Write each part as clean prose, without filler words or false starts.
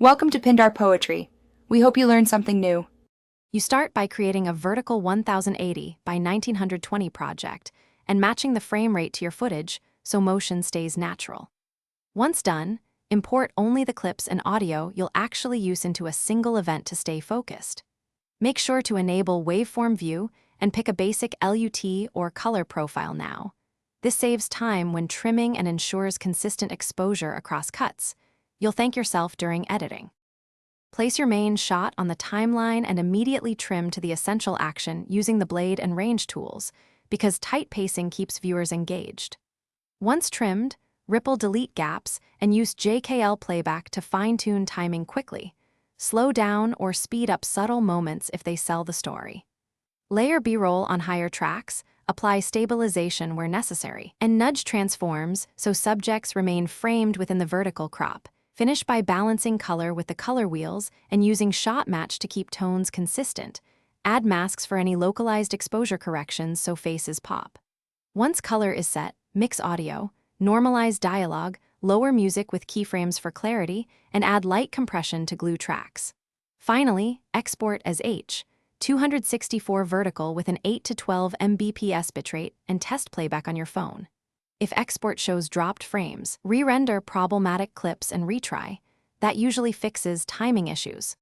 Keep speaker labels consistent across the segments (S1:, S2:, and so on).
S1: Welcome to Pindar Poetry. We hope you learned something new.
S2: You start by creating a vertical 1080 by 1920 project and matching the frame rate to your footage so motion stays natural. Once done, import only the clips and audio you'll actually use into a single event to stay focused. Make sure to enable waveform view and pick a basic LUT or color profile now. This saves time when trimming and ensures consistent exposure across cuts. You'll thank yourself during editing. Place your main shot on the timeline and immediately trim to the essential action using the blade and range tools, because tight pacing keeps viewers engaged. Once trimmed, ripple delete gaps and use JKL playback to fine-tune timing quickly. Slow down or speed up subtle moments if they sell the story. Layer B-roll on higher tracks, apply stabilization where necessary, and nudge transforms so subjects remain framed within the vertical crop. Finish by balancing color with the color wheels and using shot match to keep tones consistent. Add masks for any localized exposure corrections so faces pop. Once color is set, mix audio, normalize dialogue, lower music with keyframes for clarity, and add light compression to glue tracks. Finally, export as H.264 vertical with an 8 to 12 Mbps bitrate and test playback on your phone. If export shows dropped frames, re-render problematic clips and retry. That usually fixes timing issues.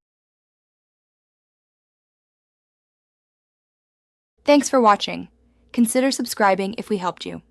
S1: Thanks for watching. Consider subscribing if we helped you.